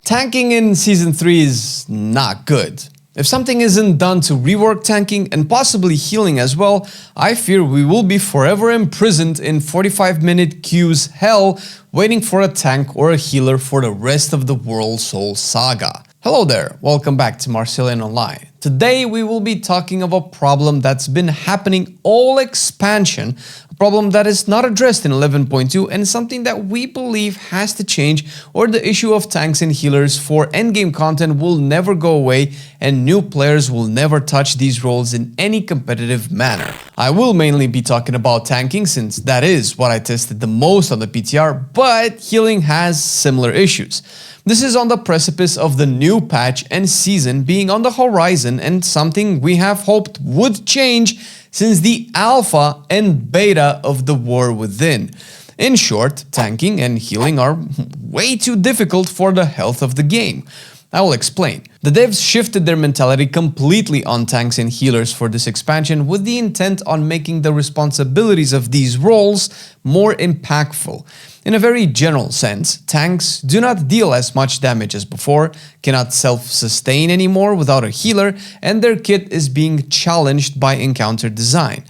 Tanking in Season 3 is not good. If something isn't done to rework tanking and possibly healing as well, I fear we will be forever imprisoned in 45-minute queues hell waiting for a tank or a healer for the rest of the World Soul Saga. Hello there, welcome back to Marcelian&Online. Today we will be talking of a problem that's been happening all expansion, a problem that is not addressed in 11.2 and something that we believe has to change, or the issue of tanks and healers for endgame content will never go away and new players will never touch these roles in any competitive manner. I will mainly be talking about tanking since that is what I tested the most on the PTR, but healing has similar issues. This is on the precipice of the new patch and season being on the horizon, and something we have hoped would change since the alpha and beta of the war within. In short, tanking and healing are way too difficult for the health of the game. I will explain. The devs shifted their mentality completely on tanks and healers for this expansion with the intent on making the responsibilities of these roles more impactful. In a very general sense, tanks do not deal as much damage as before, cannot self-sustain anymore without a healer, and their kit is being challenged by encounter design.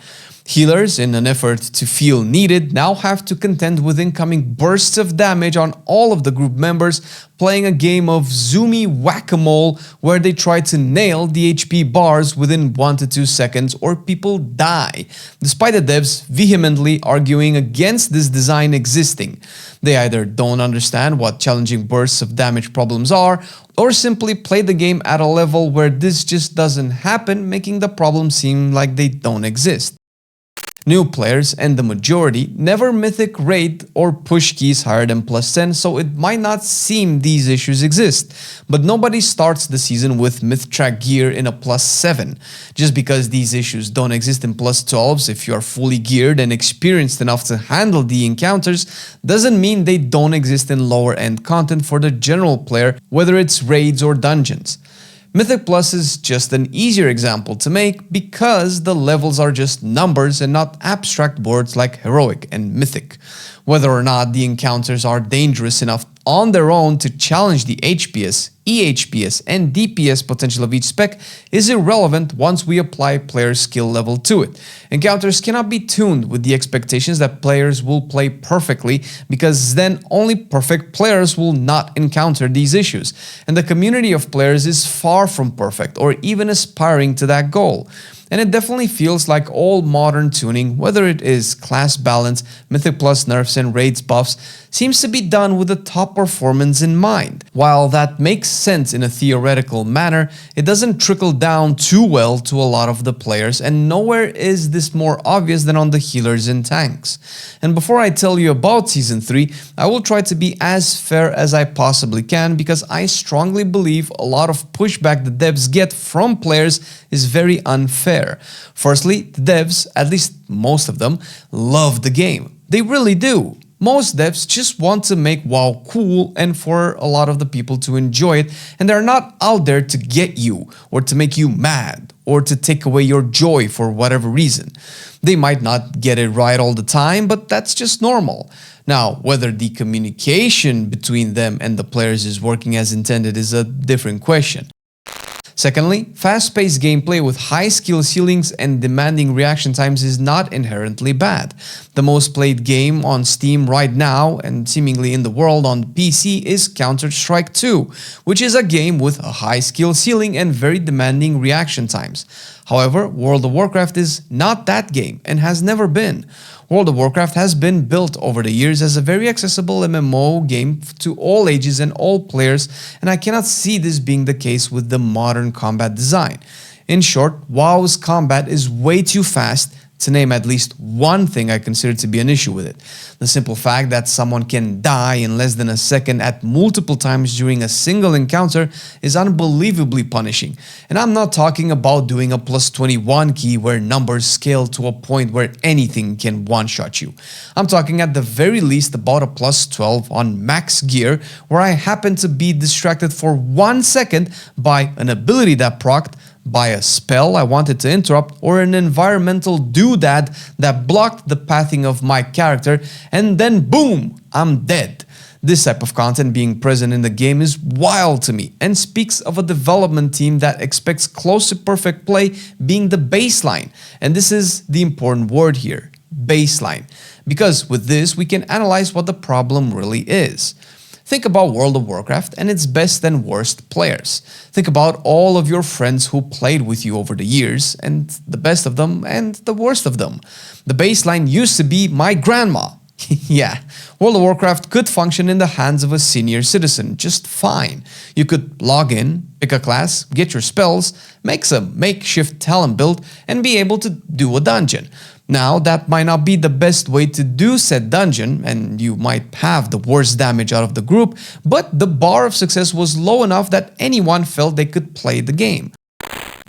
Healers, in an effort to feel needed, now have to contend with incoming bursts of damage on all of the group members, playing a game of zoomy whack-a-mole where they try to nail the HP bars within 1 to 2 seconds or people die, despite the devs vehemently arguing against this design existing. They either don't understand what challenging bursts of damage problems are, or simply play the game at a level where this just doesn't happen, making the problem seem like they don't exist. New players, and the majority, never mythic rate or push keys higher than +10, so it might not seem these issues exist. But nobody starts the season with myth track gear in a +7. Just because these issues don't exist in +12s if you are fully geared and experienced enough to handle the encounters, doesn't mean they don't exist in lower end content for the general player, whether it's raids or dungeons. Mythic Plus is just an easier example to make because the levels are just numbers and not abstract words like heroic and mythic. Whether or not the encounters are dangerous enough on their own to challenge the HPS, EHPS, and DPS potential of each spec is irrelevant once we apply player skill level to it. Encounters cannot be tuned with the expectations that players will play perfectly, because then only perfect players will not encounter these issues, and the community of players is far from perfect or even aspiring to that goal. And it definitely feels like all modern tuning, whether it is class balance, Mythic Plus nerfs and raids buffs, seems to be done with the top performance in mind. While that makes sense in a theoretical manner, it doesn't trickle down too well to a lot of the players, and nowhere is this more obvious than on the healers and tanks. And before I tell you about Season 3, I will try to be as fair as I possibly can, because I strongly believe a lot of pushback the devs get from players is very unfair. Firstly, the devs, at least most of them, love the game. They really do. Most devs just want to make WoW cool and for a lot of the people to enjoy it, and they're not out there to get you or to make you mad or to take away your joy for whatever reason. They might not get it right all the time, but that's just normal. Now, whether the communication between them and the players is working as intended is a different question. Secondly, fast-paced gameplay with high skill ceilings and demanding reaction times is not inherently bad. The most played game on Steam right now, and seemingly in the world on PC, is Counter-Strike 2, which is a game with a high skill ceiling and very demanding reaction times. However, World of Warcraft is not that game and has never been. World of Warcraft has been built over the years as a very accessible MMO game to all ages and all players, and I cannot see this being the case with the modern combat design. In short, WoW's combat is way too fast, to name at least one thing I consider to be an issue with it. The simple fact that someone can die in less than a second at multiple times during a single encounter is unbelievably punishing. And I'm not talking about doing a +21 key where numbers scale to a point where anything can one-shot you. I'm talking at the very least about a +12 on max gear, where I happen to be distracted for 1 second by an ability that procced, by a spell I wanted to interrupt, or an environmental doodad that blocked the pathing of my character, and then boom, I'm dead. This type of content being present in the game is wild to me and speaks of a development team that expects close to perfect play being the baseline. And this is the important word here, baseline. Because with this, we can analyze what the problem really is. Think about World of Warcraft and its best and worst players. Think about all of your friends who played with you over the years, and the best of them and the worst of them. The baseline used to be my grandma. Yeah, World of Warcraft could function in the hands of a senior citizen just fine. You could log in, pick a class, get your spells, make some makeshift talent build, and be able to do a dungeon. Now, that might not be the best way to do said dungeon, and you might have the worst damage out of the group, but the bar of success was low enough that anyone felt they could play the game.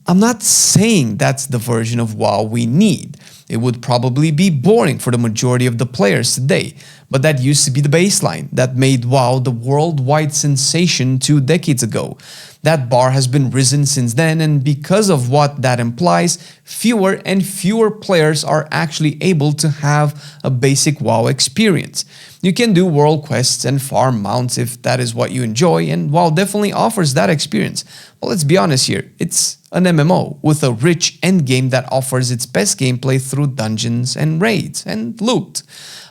I'm not saying that's the version of WoW we need. It would probably be boring for the majority of the players today, but that used to be the baseline that made WoW the worldwide sensation 2 decades ago. That bar has been risen since then, and because of what that implies, fewer and fewer players are actually able to have a basic WoW experience. You can do world quests and farm mounts if that is what you enjoy, and WoW definitely offers that experience. But let's be honest here, it's an MMO with a rich endgame that offers its best gameplay through dungeons and raids and loot.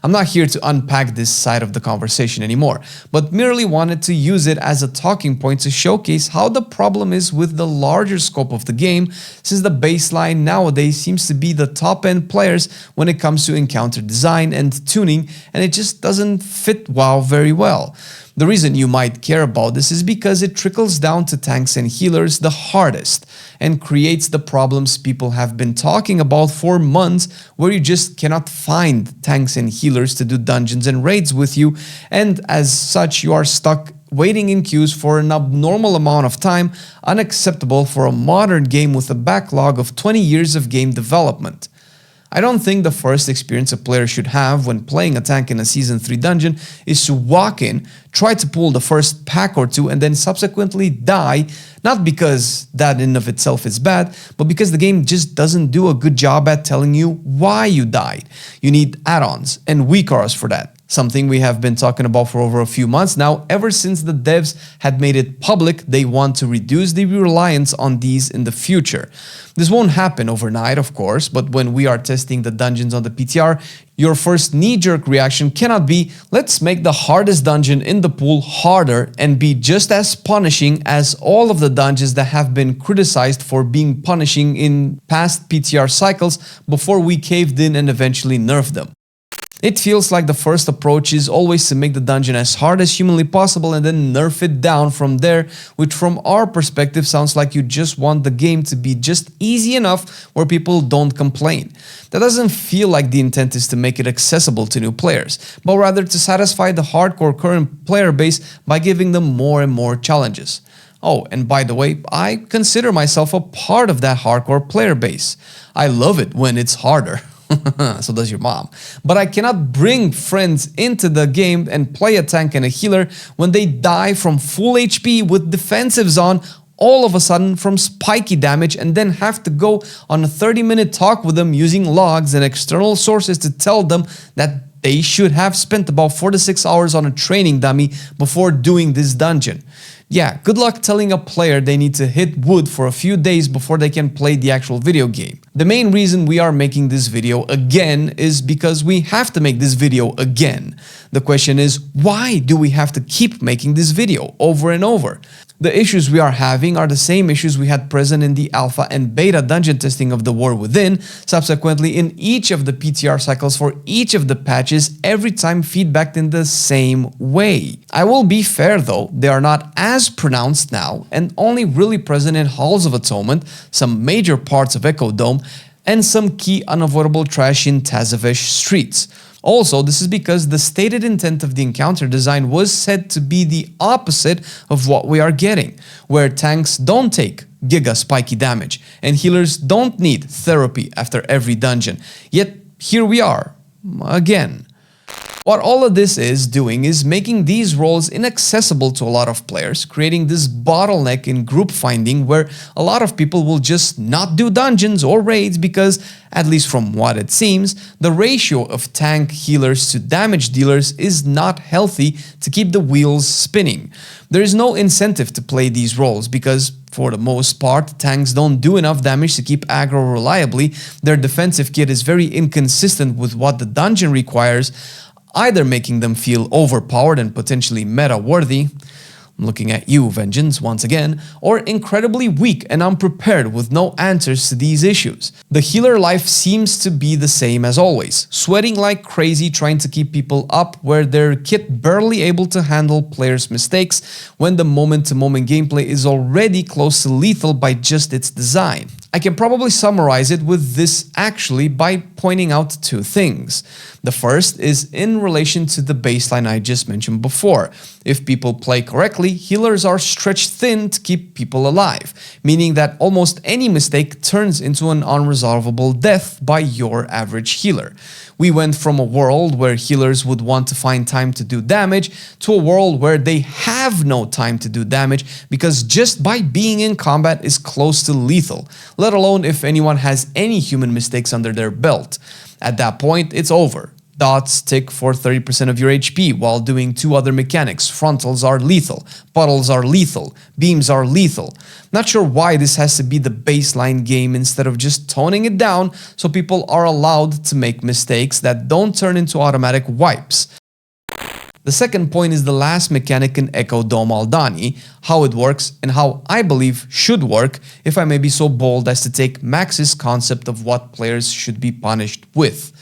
I'm not here to unpack this side of the conversation anymore, but merely wanted to use it as a talking point to showcase how the problem is with the larger scope of the game, since the baseline nowadays seems to be the top-end players when it comes to encounter design and tuning, and it just doesn't fit WoW very well. The reason you might care about this is because it trickles down to tanks and healers the hardest and creates the problems people have been talking about for months, where you just cannot find tanks and healers to do dungeons and raids with you, and as such you are stuck waiting in queues for an abnormal amount of time, unacceptable for a modern game with a backlog of 20 years of game development. I don't think the first experience a player should have when playing a tank in a Season 3 dungeon is to walk in, try to pull the first pack or two, and then subsequently die, not because that in of itself is bad, but because the game just doesn't do a good job at telling you why you died. You need add-ons and weak auras for that. Something we have been talking about for over a few months now. Ever since the devs had made it public, they want to reduce the reliance on these in the future. This won't happen overnight, of course, but when we are testing the dungeons on the PTR, your first knee-jerk reaction cannot be, let's make the hardest dungeon in the pool harder and be just as punishing as all of the dungeons that have been criticized for being punishing in past PTR cycles before we caved in and eventually nerfed them. It feels like the first approach is always to make the dungeon as hard as humanly possible and then nerf it down from there, which from our perspective sounds like you just want the game to be just easy enough where people don't complain. That doesn't feel like the intent is to make it accessible to new players, but rather to satisfy the hardcore current player base by giving them more and more challenges. Oh, and by the way, I consider myself a part of that hardcore player base. I love it when it's harder. So does your mom. But I cannot bring friends into the game and play a tank and a healer when they die from full HP with defensives on all of a sudden from spiky damage, and then have to go on a 30-minute talk with them using logs and external sources to tell them that they should have spent about 4 to 6 hours on a training dummy before doing this dungeon. Yeah, good luck telling a player they need to hit wood for a few days before they can play the actual video game. The main reason we are making this video again is because we have to make this video again. The question is, why do we have to keep making this video over and over? The issues we are having are the same issues we had present in the alpha and beta dungeon testing of The War Within, subsequently in each of the PTR cycles for each of the patches, every time feedbacked in the same way. I will be fair though, they are not as pronounced now and only really present in Halls of Atonement, some major parts of Echo Dome, and some key unavoidable trash in Tazavesh streets. Also, this is because the stated intent of the encounter design was said to be the opposite of what we are getting, where tanks don't take giga spiky damage and healers don't need therapy after every dungeon. Yet here we are, again. What all of this is doing is making these roles inaccessible to a lot of players, creating this bottleneck in group finding where a lot of people will just not do dungeons or raids because, at least from what it seems, the ratio of tank healers to damage dealers is not healthy to keep the wheels spinning. There is no incentive to play these roles because, for the most part, tanks don't do enough damage to keep aggro reliably. Their defensive kit is very inconsistent with what the dungeon requires, either making them feel overpowered and potentially meta-worthy, I'm looking at you, Vengeance, once again, or incredibly weak and unprepared with no answers to these issues. The healer life seems to be the same as always, sweating like crazy trying to keep people up where their kit barely able to handle players' mistakes when the moment-to-moment gameplay is already close to lethal by just its design. I can probably summarize it with this actually by pointing out two things. The first is in relation to the baseline I just mentioned before. If people play correctly, healers are stretched thin to keep people alive, meaning that almost any mistake turns into an unresolvable death by your average healer. We went from a world where healers would want to find time to do damage to a world where they have no time to do damage because just by being in combat is close to lethal, let alone if anyone has any human mistakes under their belt. At that point, it's over. Dots tick for 30% of your HP while doing two other mechanics. Frontals are lethal, puddles are lethal, beams are lethal. Not sure why this has to be the baseline game instead of just toning it down so people are allowed to make mistakes that don't turn into automatic wipes. The second point is the last mechanic in Echo Dome Aldani, how it works and how I believe should work, if I may be so bold as to take Max's concept of what players should be punished with.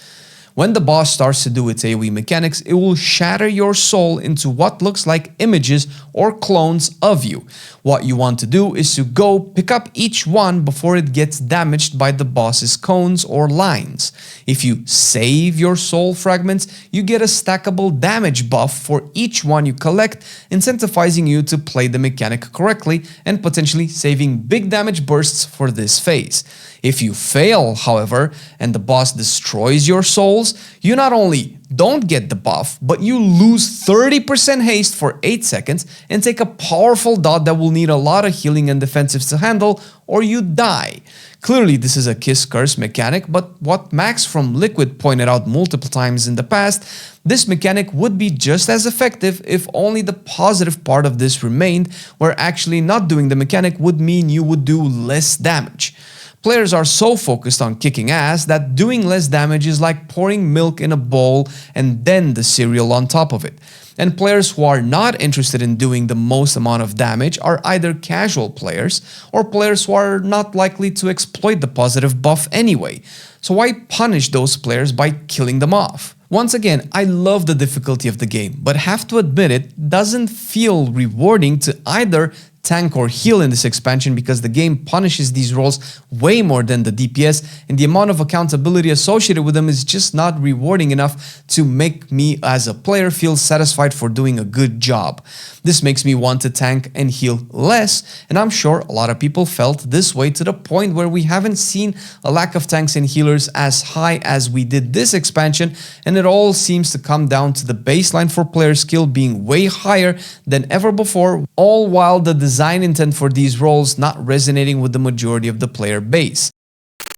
When the boss starts to do its AoE mechanics, it will shatter your soul into what looks like images or clones of you. What you want to do is to go pick up each one before it gets damaged by the boss's cones or lines. If you save your soul fragments, you get a stackable damage buff for each one you collect, incentivizing you to play the mechanic correctly and potentially saving big damage bursts for this phase. If you fail, however, and the boss destroys your souls, you not only don't get the buff, but you lose 30% haste for 8 seconds and take a powerful dot that will need a lot of healing and defensives to handle, or you die. Clearly, this is a kiss-curse mechanic, but what Max from Liquid pointed out multiple times in the past, this mechanic would be just as effective if only the positive part of this remained, where actually not doing the mechanic would mean you would do less damage. Players are so focused on kicking ass that doing less damage is like pouring milk in a bowl and then the cereal on top of it. And players who are not interested in doing the most amount of damage are either casual players or players who are not likely to exploit the positive buff anyway. So why punish those players by killing them off? Once again, I love the difficulty of the game, but have to admit it doesn't feel rewarding to either tank or heal in this expansion because the game punishes these roles way more than the DPS, and the amount of accountability associated with them is just not rewarding enough to make me as a player feel satisfied for doing a good job. This makes me want to tank and heal less, and I'm sure a lot of people felt this way to the point where we haven't seen a lack of tanks and healers as high as we did this expansion, and it all seems to come down to the baseline for player skill being way higher than ever before, all while the design intent for these roles not resonating with the majority of the player base.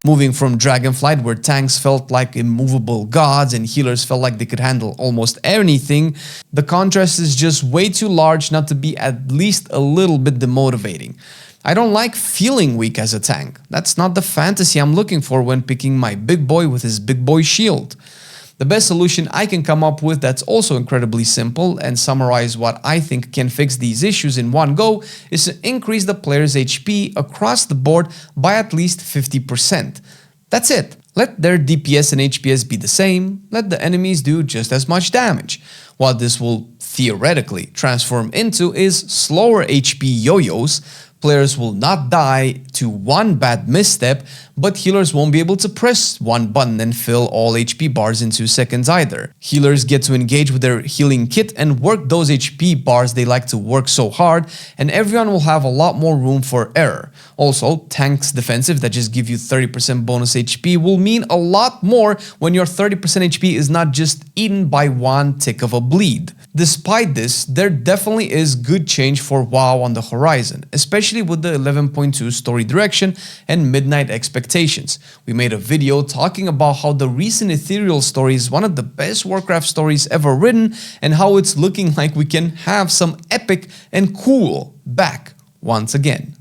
Moving from Dragonflight, where tanks felt like immovable gods and healers felt like they could handle almost anything, the contrast is just way too large not to be at least a little bit demotivating. I don't like feeling weak as a tank. That's not the fantasy I'm looking for when picking my big boy with his big boy shield. The best solution I can come up with that's also incredibly simple and summarize what I think can fix these issues in one go is to increase the player's HP across the board by at least 50%. That's it. Let their DPS and HPS be the same, let the enemies do just as much damage. While this will theoretically transform into is slower HP yo-yos. Players will not die to one bad misstep, but healers won't be able to press one button and fill all HP bars in 2 seconds either. Healers get to engage with their healing kit and work those HP bars they like to work so hard, and everyone will have a lot more room for error. Also, tanks defensive that just give you 30% bonus HP will mean a lot more when your 30% HP is not just eaten by one tick of a bleed. Despite this, there definitely is good change for WoW on the horizon, especially with the 11.2 story direction and midnight expectations. We made a video talking about how the recent Ethereal story is one of the best Warcraft stories ever written and how it's looking like we can have some epic and cool back once again.